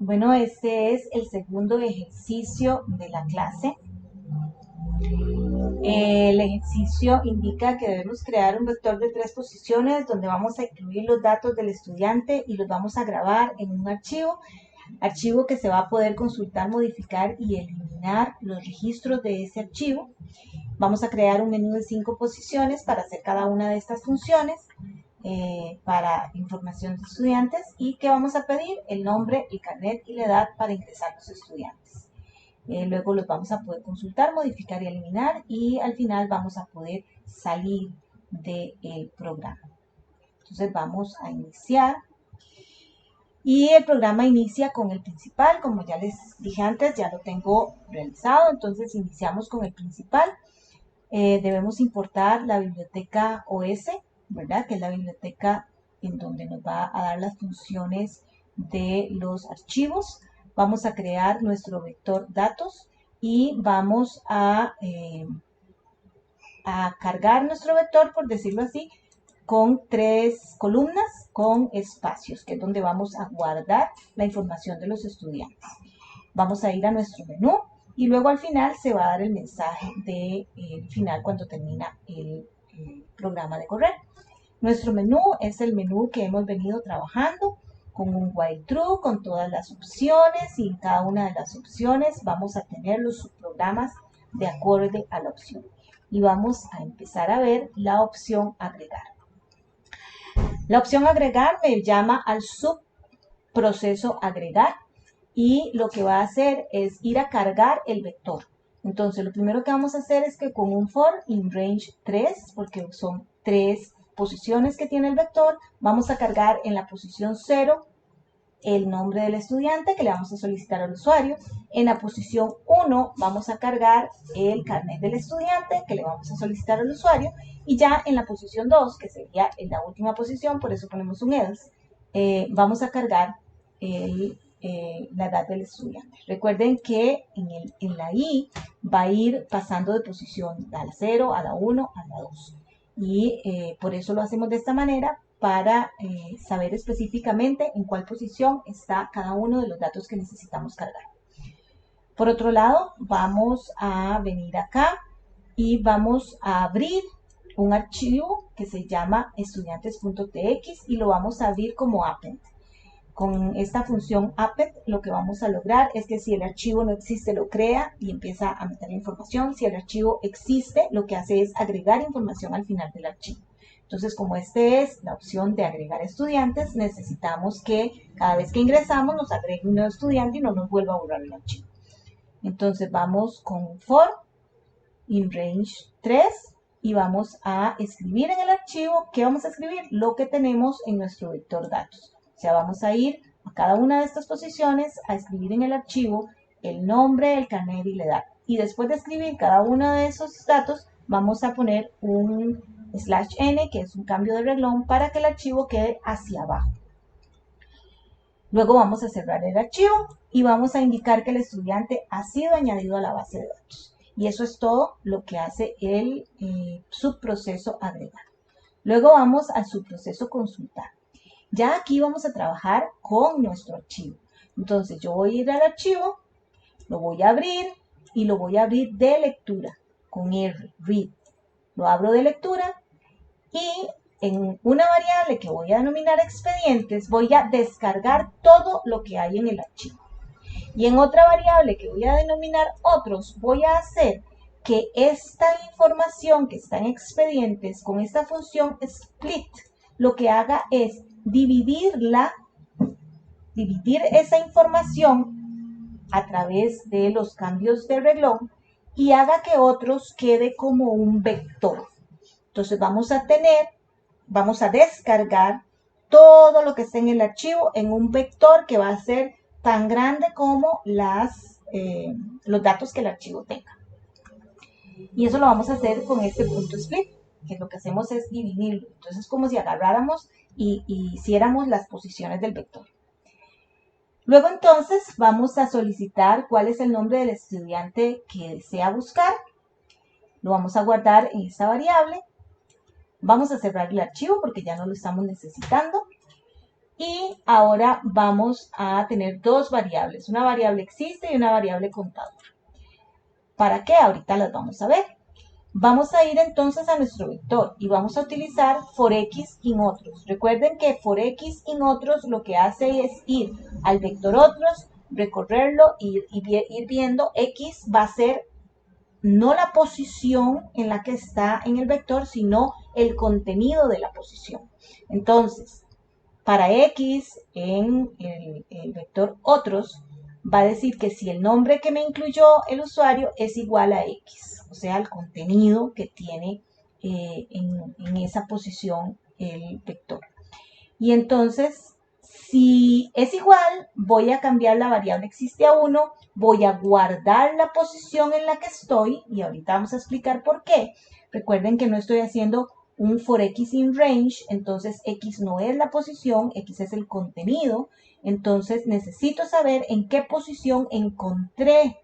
Bueno, este es el segundo ejercicio de la clase. El ejercicio indica que debemos crear un vector de 3 posiciones donde vamos a incluir los datos del estudiante y los vamos a grabar en un archivo que se va a poder consultar, modificar y eliminar los registros de ese archivo. Vamos a crear un menú de 5 posiciones para hacer cada una de estas funciones. Para información de estudiantes y que vamos a pedir el nombre, el carnet y la edad para ingresar los estudiantes. Luego los vamos a poder consultar, modificar y eliminar y al final vamos a poder salir del programa. Entonces vamos a iniciar y el programa inicia con el principal, como ya les dije antes, ya lo tengo realizado, entonces iniciamos con el principal. Debemos importar la biblioteca OS, ¿verdad? Que es la biblioteca en donde nos va a dar las funciones de los archivos. Vamos a crear nuestro vector datos y vamos a cargar nuestro vector, por decirlo así, con 3 columnas con espacios, que es donde vamos a guardar la información de los estudiantes. Vamos a ir a nuestro menú y luego al final se va a dar el mensaje de final cuando termina el programa de correr. Nuestro menú es el menú que hemos venido trabajando con un while true, con todas las opciones y en cada una de las opciones vamos a tener los subprogramas de acorde a la opción. Y vamos a empezar a ver la opción agregar. La opción agregar me llama al subproceso agregar y lo que va a hacer es ir a cargar el vector. Entonces, lo primero que vamos a hacer es que con un for in range 3, porque son 3 posiciones que tiene el vector, vamos a cargar en la posición 0 el nombre del estudiante que le vamos a solicitar al usuario. En la posición 1 vamos a cargar el carnet del estudiante que le vamos a solicitar al usuario. Y ya en la posición 2, que sería en la última posición, por eso ponemos un else, vamos a cargar la edad del estudiante. Recuerden que en la I va a ir pasando de posición a la 0, a la 1, a la 2. Y por eso lo hacemos de esta manera, para saber específicamente en cuál posición está cada uno de los datos que necesitamos cargar. Por otro lado, vamos a venir acá y vamos a abrir un archivo que se llama estudiantes.tx y lo vamos a abrir como append. Con esta función append lo que vamos a lograr es que si el archivo no existe lo crea y empieza a meter la información. Si el archivo existe, lo que hace es agregar información al final del archivo. Entonces, como este es la opción de agregar estudiantes, necesitamos que cada vez que ingresamos nos agregue un nuevo estudiante y no nos vuelva a borrar el archivo. Entonces vamos con for in range 3 y vamos a escribir en el archivo. ¿Qué vamos a escribir? Lo que tenemos en nuestro vector datos. O sea, vamos a ir a cada una de estas posiciones a escribir en el archivo el nombre, el carnet y la edad. Y después de escribir cada uno de esos datos, vamos a poner un /n, que es un cambio de renglón, para que el archivo quede hacia abajo. Luego vamos a cerrar el archivo y vamos a indicar que el estudiante ha sido añadido a la base de datos. Y eso es todo lo que hace el subproceso agregar. Luego vamos al subproceso consultar. Ya aquí vamos a trabajar con nuestro archivo. Entonces yo voy a ir al archivo, lo voy a abrir y lo voy a abrir de lectura con R, read. Lo abro de lectura y en una variable que voy a denominar expedientes voy a descargar todo lo que hay en el archivo. Y en otra variable que voy a denominar otros voy a hacer que esta información que está en expedientes con esta función split lo que haga es dividir esa información a través de los cambios de renglón y haga que otros quede como un vector. Entonces vamos a descargar todo lo que esté en el archivo en un vector que va a ser tan grande como los datos que el archivo tenga. Y eso lo vamos a hacer con este punto split, que lo que hacemos es dividirlo. Entonces es como si agarráramos y hiciéramos las posiciones del vector. Luego entonces vamos a solicitar cuál es el nombre del estudiante que desea buscar. Lo vamos a guardar en esta variable. Vamos a cerrar el archivo porque ya no lo estamos necesitando. Y ahora vamos a tener dos variables, una variable existe y una variable contador. ¿Para qué? Ahorita las vamos a ver. Vamos a ir entonces a nuestro vector y vamos a utilizar for x in otros. Recuerden que for x in otros lo que hace es ir al vector otros, recorrerlo y ir viendo x va a ser no la posición en la que está en el vector, sino el contenido de la posición. Entonces, para x en el vector otros, va a decir que si el nombre que me incluyó el usuario es igual a x, o sea, el contenido que tiene en esa posición el vector. Y entonces, si es igual, voy a cambiar la variable existe a 1, voy a guardar la posición en la que estoy, y ahorita vamos a explicar por qué. Recuerden que no estoy haciendo un for x in range, entonces x no es la posición, x es el contenido. Entonces necesito saber en qué posición encontré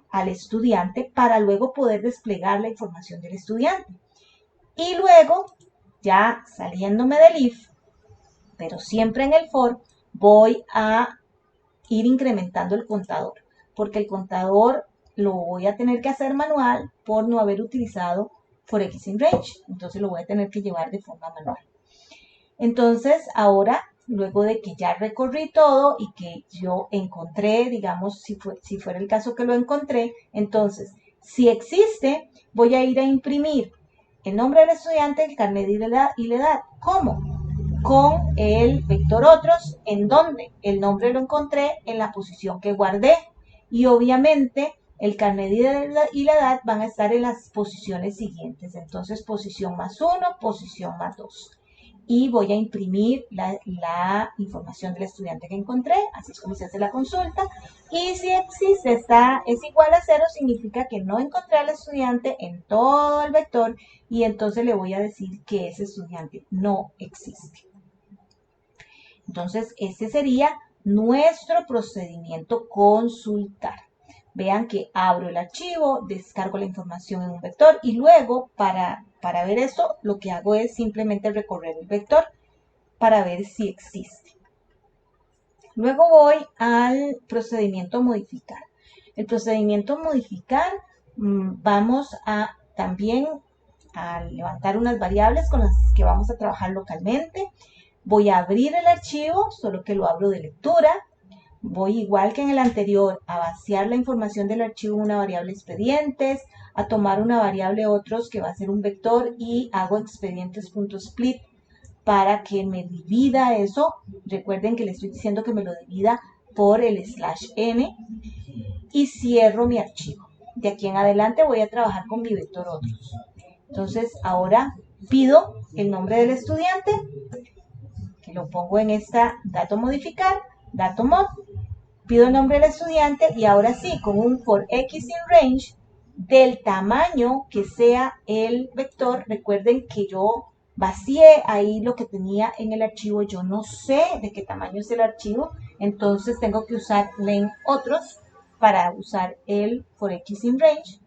al estudiante para luego poder desplegar la información del estudiante. Y luego, ya saliéndome del if, pero siempre en el for, voy a ir incrementando el contador, porque el contador lo voy a tener que hacer manual por no haber utilizado for x in range, entonces lo voy a tener que llevar de forma manual. Entonces, ahora, luego de que ya recorrí todo y que yo encontré, digamos, si fuera el caso que lo encontré, entonces, si existe, voy a ir a imprimir el nombre del estudiante, el carnet y la edad. ¿Cómo? Con el vector otros, en donde el nombre lo encontré en la posición que guardé. Y obviamente el carnet y la edad van a estar en las posiciones siguientes. Entonces, posición más 1, posición más 2. Y voy a imprimir la información del estudiante que encontré, así es como se hace la consulta. Y si existe, es igual a 0, significa que no encontré al estudiante en todo el vector y entonces le voy a decir que ese estudiante no existe. Entonces, ese sería nuestro procedimiento consultar. Vean que abro el archivo, descargo la información en un vector y luego para ver eso lo que hago es simplemente recorrer el vector para ver si existe. Luego voy al procedimiento modificar. El procedimiento modificar vamos a también a levantar unas variables con las que vamos a trabajar localmente. Voy a abrir el archivo, solo que lo abro de lectura. Voy, igual que en el anterior, a vaciar la información del archivo en una variable expedientes, a tomar una variable otros que va a ser un vector y hago expedientes.split para que me divida eso. Recuerden que le estoy diciendo que me lo divida por el /n y cierro mi archivo. De aquí en adelante voy a trabajar con mi vector otros. Entonces ahora pido el nombre del estudiante, que lo pongo en esta dato modificar, dato mod, pido el nombre del estudiante y ahora sí, con un for x in range del tamaño que sea el vector. Recuerden que yo vacié ahí lo que tenía en el archivo, yo no sé de qué tamaño es el archivo, entonces tengo que usar len otros para usar el for x in range.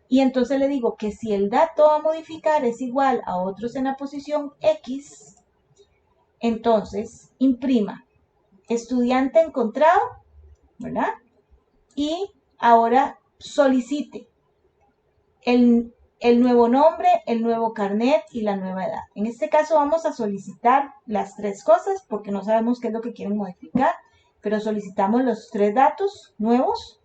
Y entonces le digo que si el dato a modificar es igual a otros en la posición X, entonces imprima estudiante encontrado, ¿verdad? Y ahora solicite el nuevo nombre, el nuevo carnet y la nueva edad. En este caso vamos a solicitar las tres cosas porque no sabemos qué es lo que quieren modificar, pero solicitamos los tres datos nuevos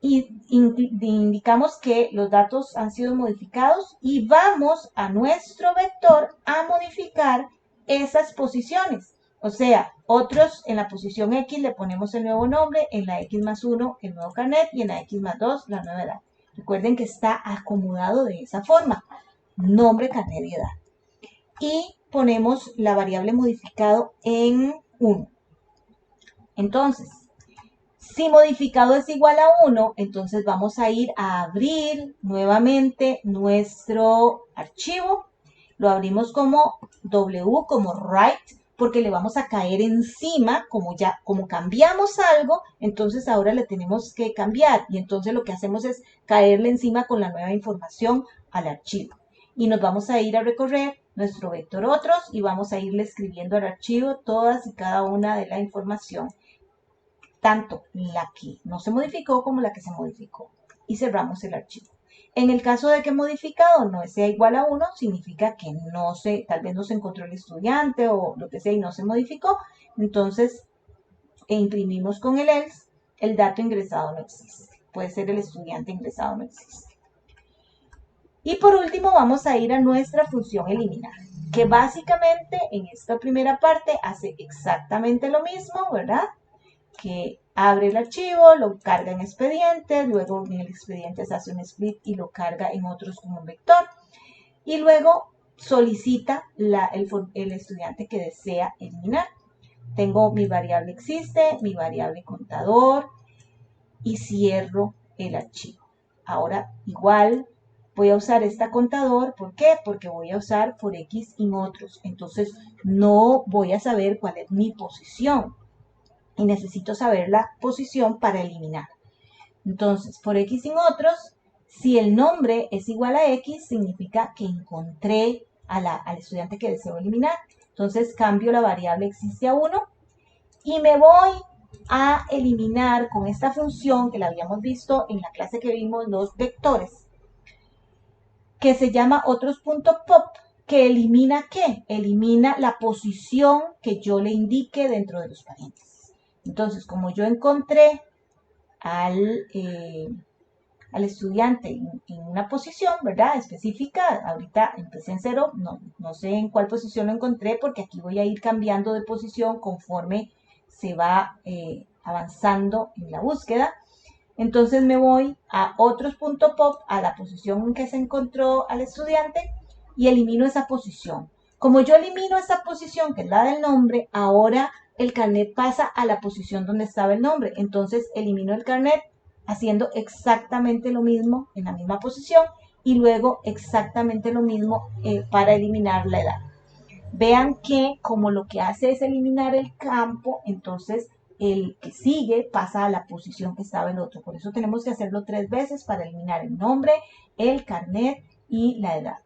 y indicamos que los datos han sido modificados y vamos a nuestro vector a modificar esas posiciones. O sea, otros en la posición X le ponemos el nuevo nombre, en la X más 1 el nuevo carnet y en la X más 2 la nueva edad. Recuerden que está acomodado de esa forma, nombre, carnet y edad. Y ponemos la variable modificado en 1. Entonces, si modificado es igual a 1, entonces vamos a ir a abrir nuevamente nuestro archivo. Lo abrimos como W, como write, porque le vamos a caer encima, como cambiamos algo, entonces ahora le tenemos que cambiar. Y entonces lo que hacemos es caerle encima con la nueva información al archivo. Y nos vamos a ir a recorrer nuestro vector otros y vamos a irle escribiendo al archivo todas y cada una de la información, tanto la que no se modificó como la que se modificó, y cerramos el archivo. En el caso de que modificado no sea igual a 1, significa que tal vez no se encontró el estudiante o lo que sea y no se modificó, entonces imprimimos con el else, el dato ingresado no existe. Puede ser el estudiante ingresado no existe. Y por último vamos a ir a nuestra función eliminar, que básicamente en esta primera parte hace exactamente lo mismo, ¿verdad? Que abre el archivo, lo carga en expedientes, luego en el expediente se hace un split y lo carga en otros como un vector, y luego solicita el estudiante que desea eliminar. Tengo mi variable existe, mi variable contador, y cierro el archivo. Ahora igual voy a usar esta contador, ¿por qué? Porque voy a usar for x en otros, entonces no voy a saber cuál es mi posición y necesito saber la posición para eliminar. Entonces, por x en otros, si el nombre es igual a x, significa que encontré al estudiante que deseo eliminar. Entonces, cambio la variable existe a 1 y me voy a eliminar con esta función que la habíamos visto en la clase que vimos, los vectores, que se llama otros.pop, que elimina ¿qué? Elimina la posición que yo le indique dentro de los paréntesis. Entonces, como yo encontré al estudiante en una posición, ¿verdad? Específica, ahorita empecé en 0, no sé en cuál posición lo encontré porque aquí voy a ir cambiando de posición conforme se va avanzando en la búsqueda. Entonces me voy a otros.pop, a la posición en que se encontró al estudiante y elimino esa posición. Como yo elimino esa posición, que es la del nombre, ahora el carnet pasa a la posición donde estaba el nombre. Entonces elimino el carnet haciendo exactamente lo mismo en la misma posición y luego exactamente lo mismo para eliminar la edad. Vean que como lo que hace es eliminar el campo, entonces el que sigue pasa a la posición que estaba el otro. Por eso tenemos que hacerlo 3 veces para eliminar el nombre, el carnet y la edad.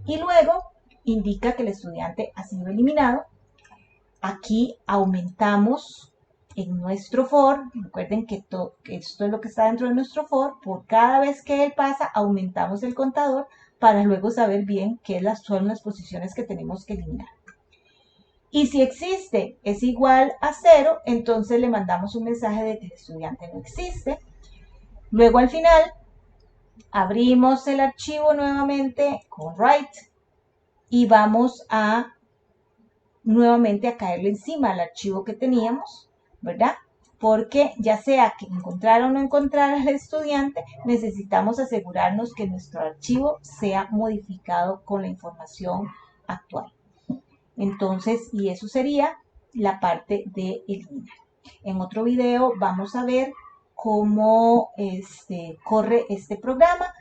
Y luego indica que el estudiante ha sido eliminado. Aquí aumentamos en nuestro for, recuerden que esto es lo que está dentro de nuestro for, por cada vez que él pasa aumentamos el contador para luego saber bien qué son las posiciones que tenemos que eliminar. Y si existe es igual a 0, entonces le mandamos un mensaje de que el estudiante no existe. Luego al final abrimos el archivo nuevamente con write y vamos a nuevamente a caerle encima al archivo que teníamos, ¿verdad? Porque ya sea que encontrar o no encontrar al estudiante, necesitamos asegurarnos que nuestro archivo sea modificado con la información actual. Entonces, y eso sería la parte de eliminar. En otro video vamos a ver cómo corre este programa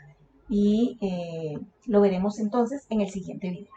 y lo veremos entonces en el siguiente video.